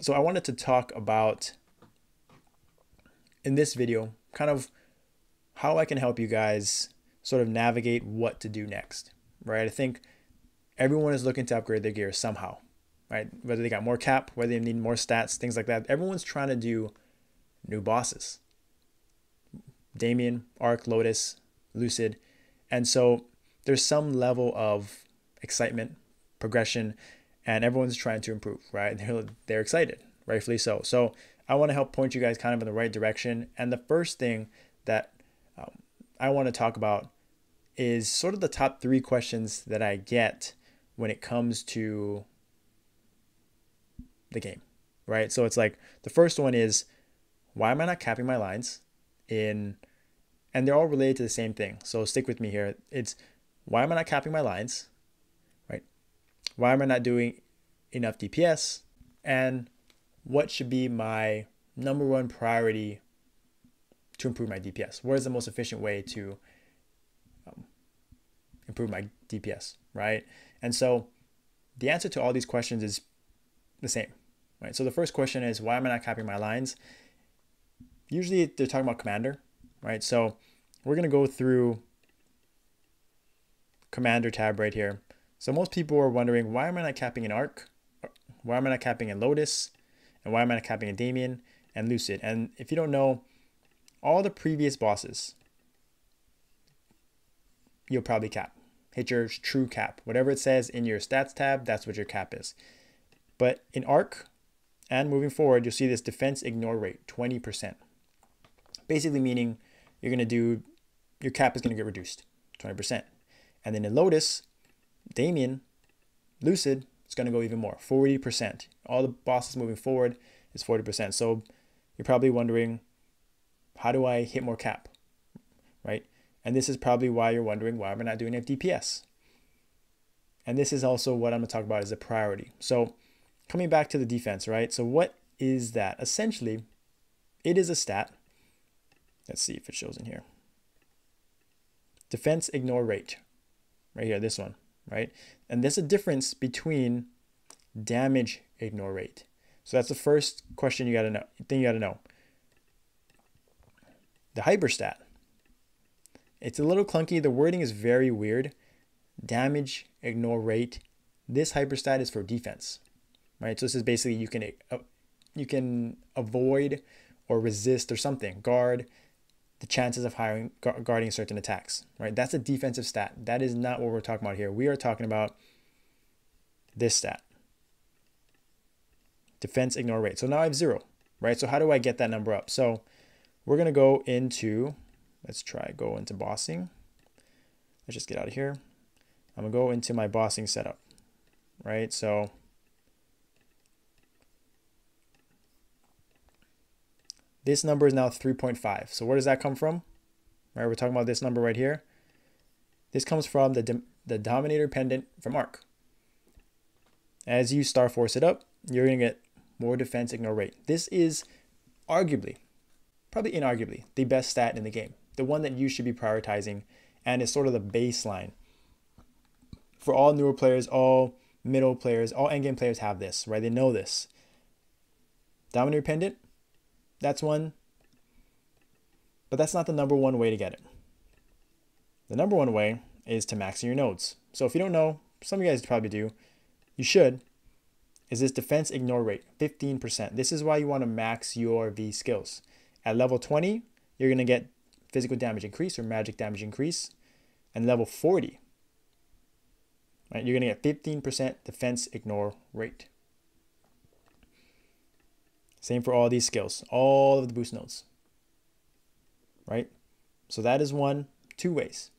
So I wanted to talk about, in this video, kind of how I can help you guys sort of navigate what to do next, right? I think everyone is looking to upgrade their gear somehow, right? Whether they got more cap, whether they need more stats, things like that. Everyone's trying to do new bosses. Damien, Arc, Lotus, Lucid. And so there's some level of excitement, progression, and everyone's trying to improve, right? They're excited, rightfully so. So I want to help point you guys kind of in the right direction. And the first thing that I want to talk about is sort of the top 3 questions that I get when it comes to the game, right? So it's like the first one is, why am I not capping my lines in, and they're all related to the same thing. So stick with me here. It's, why am I not capping my lines, right? Why am I not doing enough DPS? And what should be my number 1 priority to improve my DPS? What is the most efficient way to improve my DPS, right? And so the answer to all these questions is the same, right? So the first question is, why am I not capping my lines? Usually they're talking about commander, right? So we're going to go through commander tab right here. So most people are wondering, why am I not capping an Arc? Why am I not capping in Lotus? And why am I not capping in Damien and Lucid? And if you don't know, all the previous bosses, you'll probably cap. Hit your true cap. Whatever it says in your stats tab, that's what your cap is. But in Arc and moving forward, you'll see this defense ignore rate, 20%. Basically meaning you're going to do, your cap is going to get reduced, 20%. And then in Lotus, Damien, Lucid, it's going to go even more, 40%. All the bosses moving forward is 40%. So you're probably wondering, how do I hit more cap, right? And this is probably why you're wondering, why am I not doing enough DPS? And this is also what I'm going to talk about as a priority. So coming back to the defense, right? So what is that? Essentially, it is a stat. Let's see if it shows in here. Defense ignore rate, right here, this one, right? And there's a difference between damage ignore rate. So that's the first question you got to know, thing you got to know. The hyperstat. It's a little clunky. The wording is very weird. Damage ignore rate. This hyperstat is for defense, right? So this is basically you can avoid or resist or something, guard the chances of guarding certain attacks, right? That's a defensive stat. That is not what we're talking about here. We are talking about this stat, defense ignore rate. So now I have 0, right? So how do I get that number up? So we're going to go into, let's try go into bossing. Let's just get out of here. I'm going to go into my bossing setup, right? So this number is now 3.5. So where does that come from? Right, we're talking about this number right here. This comes from the Dominator pendant from Arc. As you Star Force it up, you're going to get more defense ignore rate. This is arguably, probably inarguably, the best stat in the game. The one that you should be prioritizing, and is sort of the baseline. For all newer players, all middle players, all endgame players have this, right? They know this. Dominator pendant, that's one. But that's not the number 1 way to get it. The number 1 way is to max your nodes. So if you don't know, some of you guys probably do, you should, is this defense ignore rate, 15%. This is why you want to max your V skills. At level 20, you're going to get physical damage increase or magic damage increase. And level 40, right, you're going to get 15% defense ignore rate. Same for all these skills, all of the boost nodes, right? So that is 1, 2 ways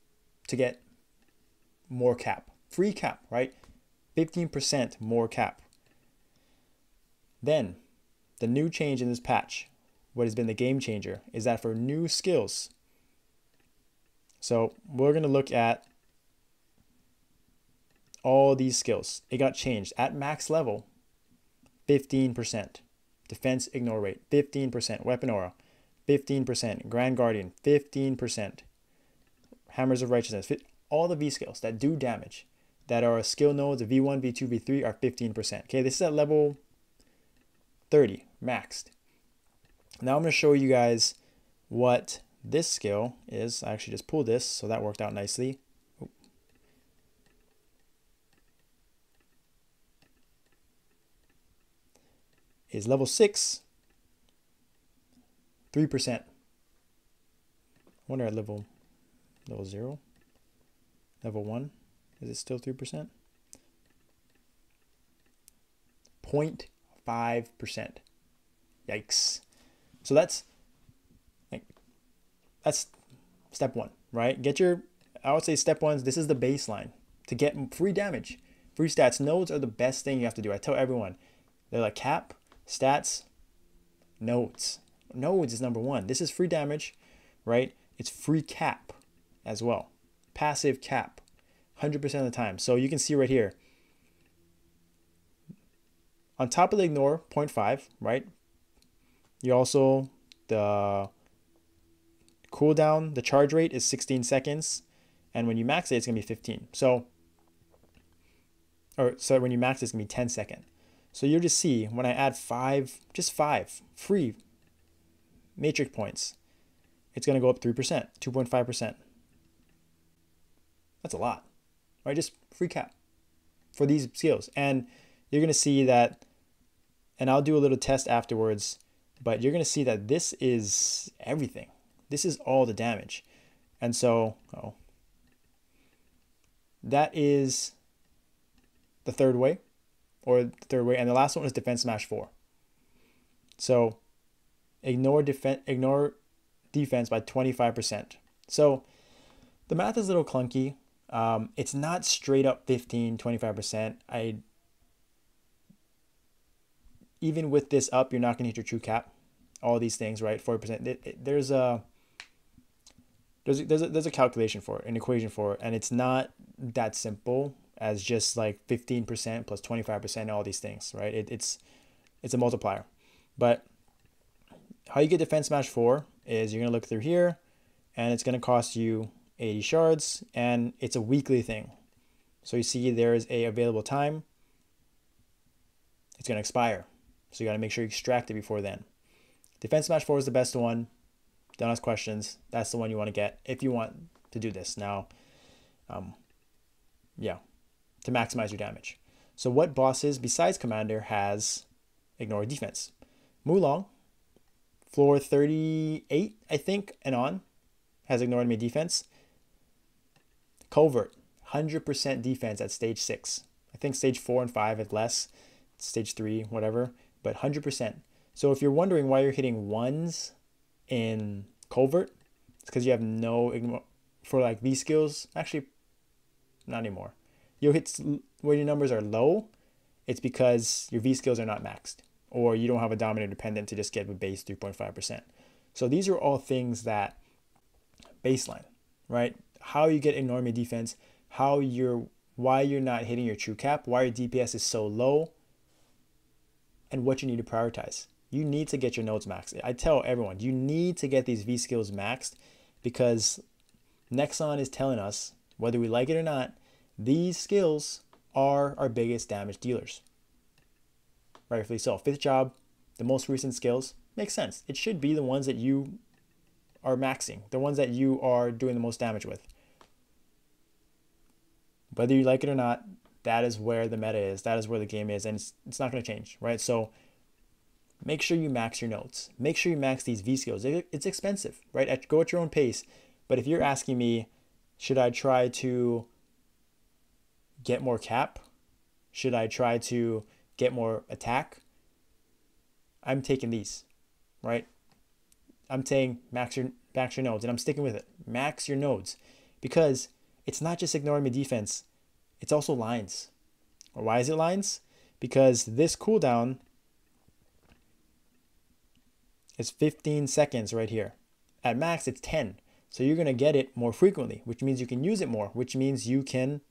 to get more cap, free cap, right? 15% more cap. Then the new change in this patch, what has been the game changer, is that for new skills. So we're going to look at all these skills. It got changed at max level, 15%. Defense ignore rate, 15%. Weapon aura, 15%. Grand Guardian, 15%. Hammers of Righteousness, all the V skills that do damage, that are skill nodes of V1, V2, V3 are 15%. Okay, this is at level 30 maxed. Now I'm going to show you guys what this skill is. I actually just pulled this, so that worked out nicely. Is level 6, 3%. I wonder at level 0, level 1, is it still 3%? 0.5%. Yikes. So that's step 1, right? I would say step 1, this is the baseline to get free damage, free stats. Nodes are the best thing you have to do. I tell everyone, they're like cap, stats, nodes. Nodes is number 1. This is free damage, right? It's free cap as well. Passive cap, 100% of the time. So you can see right here, on top of the ignore, 0.5, right? You also, the cooldown, the charge rate is 16 seconds. And when you max it, it's going to be 15. So when you max it, it's going to be 10 seconds. So you'll just see when I add 5 free matrix points, it's going to go up 3%, 2.5%. That's a lot, right? Just free cap for these skills. And you're going to see that, and I'll do a little test afterwards, but you're going to see that this is everything. This is all the damage. And so, that is the third way. And the last one is defense smash 4. So ignore defense by 25%. So the math is a little clunky. It's not straight up 15, 25%. Even with this up, you're not going to hit your true cap. All these things, right? 40%. There's a calculation for it, an equation for it, and it's not that simple as just like 15% plus 25%, all these things, right? It's a multiplier. But how you get defense smash 4 is you're going to look through here, and it's going to cost you 80 shards, and it's a weekly thing. So you see there's a available time. It's going to expire. So you got to make sure you extract it before then. Defense smash 4 is the best one. Don't ask questions. That's the one you want to get if you want to do this. Now, to maximize your damage. So what bosses besides Commander has ignore defense? Mulong, floor 38, I think, and on, has ignore enemy defense. Covert, 100% defense at stage 6. I think stage 4 and 5 is less. Stage 3, whatever, but 100%. So if you're wondering why you're hitting 1s in Covert, it's because you have no ignore for like these skills. Actually, not anymore. You'll hit where your numbers are low. It's because your V skills are not maxed, or you don't have a dominator dependent to just get a base 3.5%. So these are all things that baseline, right? How you get enormous defense, why you're not hitting your true cap, why your DPS is so low, and what you need to prioritize. You need to get your nodes maxed. I tell everyone, you need to get these V skills maxed, because Nexon is telling us, whether we like it or not, these skills are our biggest damage dealers. Rightfully so. 5th job, the most recent skills, makes sense. It should be the ones that you are maxing, the ones that you are doing the most damage with. Whether you like it or not, that is where the meta is. That is where the game is, and it's not going to change, right? So make sure you max your nodes. Make sure you max these V skills. It's expensive, right? Go at your own pace. But if you're asking me, should I try to get more cap? Should I try to get more attack? I'm taking these, right? I'm saying max your nodes, and I'm sticking with it. Max your nodes, because it's not just ignoring my defense. It's also lines. Or why is it lines? Because this cooldown is 15 seconds right here. At max, it's 10. So you're going to get it more frequently, which means you can use it more, which means you can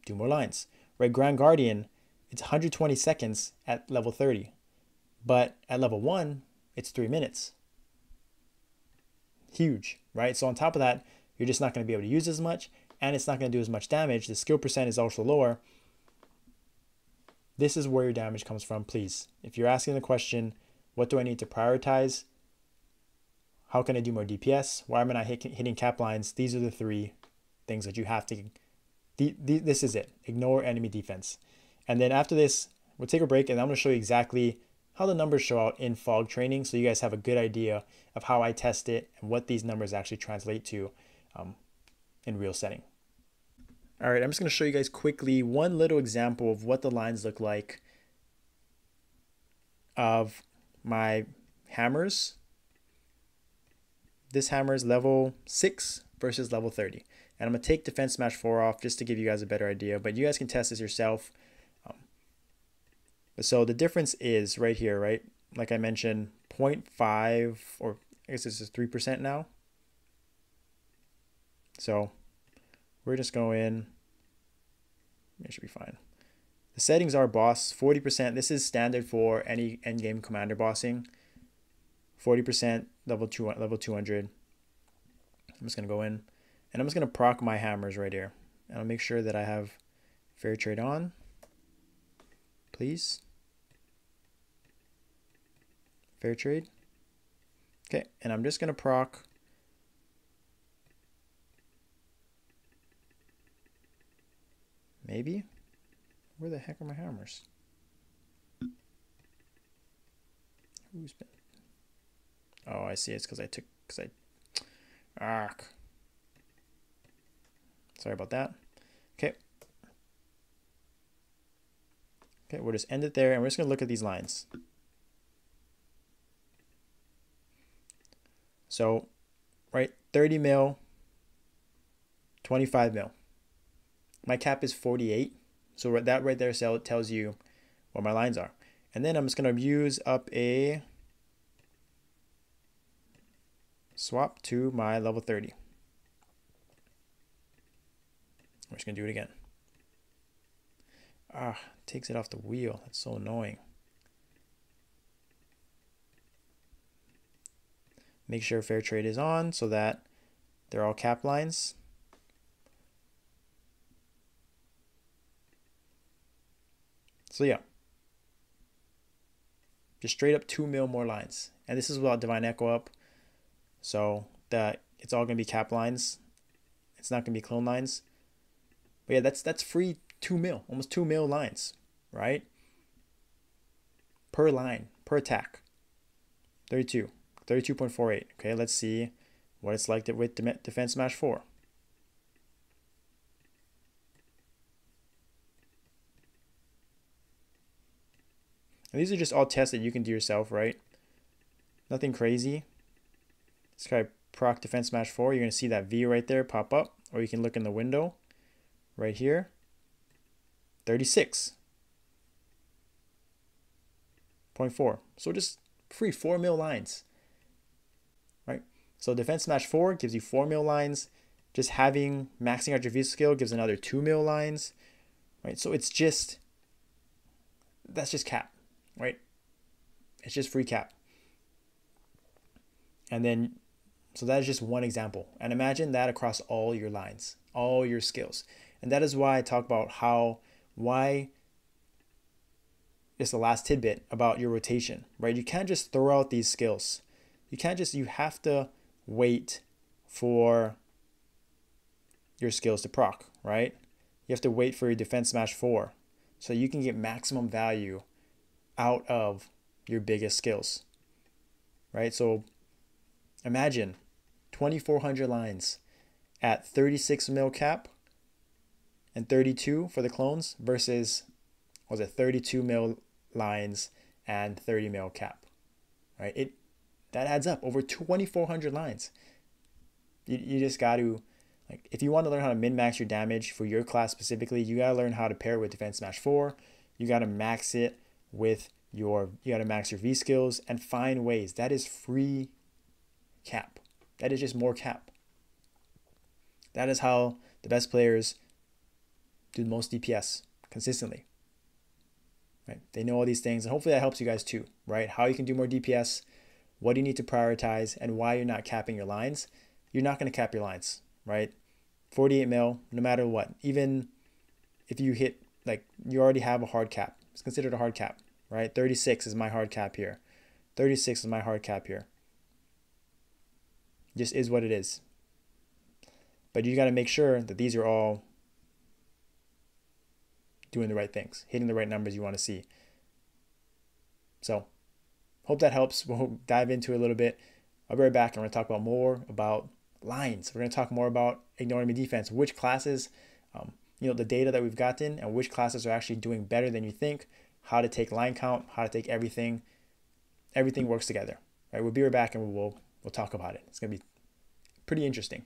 do more lines. Right? Grand Guardian, it's 120 seconds at level 30. But at level 1, it's 3 minutes. Huge, right? So on top of that, you're just not going to be able to use as much, and it's not going to do as much damage. The skill percent is also lower. This is where your damage comes from, please. If you're asking the question, what do I need to prioritize? How can I do more DPS? Why am I not hitting cap lines? These are the three things that you have to, this is it. Ignore enemy defense. And then after this, we'll take a break and I'm going to show you exactly how the numbers show out in fog training so you guys have a good idea of how I test it and what these numbers actually translate to in real setting. All right, I'm just going to show you guys quickly one little example of what the lines look like of my hammers. This hammer is level 6 versus level 30. And I'm going to take Defense Smash 4 off just to give you guys a better idea, but you guys can test this yourself. So the difference is right here, right? Like I mentioned, 0.5, or I guess this is 3% now. So we're just going, it should be fine. The settings are boss, 40%. This is standard for any endgame commander bossing. 40% level 200. I'm just going to go in and I'm just going to proc my hammers right here. And I'll make sure that I have fair trade on, please. Fair trade. Okay, and I'm just going to proc maybe. Where the heck are my hammers? Who's been? Oh, I see. It's because arc. Sorry about that. Okay. Okay, we'll just end it there and we're just going to look at these lines. So, right, 30 mil, 25 mil. My cap is 48. So that right there tells you what my lines are. And then I'm just going to use up a swap to my level 30. I'm just going to do it again. Ah, takes it off the wheel. That's so annoying. Make sure fair trade is on so that they're all cap lines. So yeah, just straight up 2 mil more lines. And this is without Divine Echo up. So that it's all going to be cap lines. It's not going to be clone lines. But yeah, that's free 2 mil, almost 2 mil lines, right? Per line, per attack. 32.48. Okay, let's see what it's like with Defense Smash 4. And these are just all tests that you can do yourself, right? Nothing crazy. Let's try proc Defense Smash 4. You're going to see that V right there pop up. Or you can look in the window right here. 36.4. So just free 4 mil lines. Right? So Defense Smash 4 gives you 4 mil lines. Just having maxing out your V skill gives another 2 mil lines. Right? So it's just, that's just cap. Right? It's just free cap. And then, so that is just one example. And imagine that across all your lines, all your skills. And that is why I talk about why, it's the last tidbit about your rotation, right? You can't just throw out these skills. You have to wait for your skills to proc, right? You have to wait for your Defense Smash 4 so you can get maximum value out of your biggest skills, right? So imagine 2,400 lines at 36 mil cap and 32 for the clones versus, was it 32 mil lines and 30 mil cap, right? That adds up over 2,400 lines. You just got to, like, if you want to learn how to min-max your damage for your class specifically, you got to learn how to pair with Defense Smash 4. You got to max it with you got to max your V skills and find ways. That is free cap. That is just more cap. That is how the best players do the most DPS consistently. Right? They know all these things, and hopefully that helps you guys too, right? How you can do more DPS, what do you need to prioritize, and why you're not capping your lines. You're not going to cap your lines, right? 48 mil, no matter what. Even if you hit, like, you already have a hard cap. It's considered a hard cap, right? 36 is my hard cap here. 36 is my hard cap here. Just is what it is. But you got to make sure that these are all doing the right things, hitting the right numbers you want to see. So hope that helps. We'll dive into it a little bit. I'll be right back and we're going to talk about more about lines. We're going to talk more about ignoring enemy defense, which classes, the data that we've gotten and which classes are actually doing better than you think, how to take line count, how to take everything. Everything works together. Right? We'll be right back and we'll talk about it. It's going to be pretty interesting.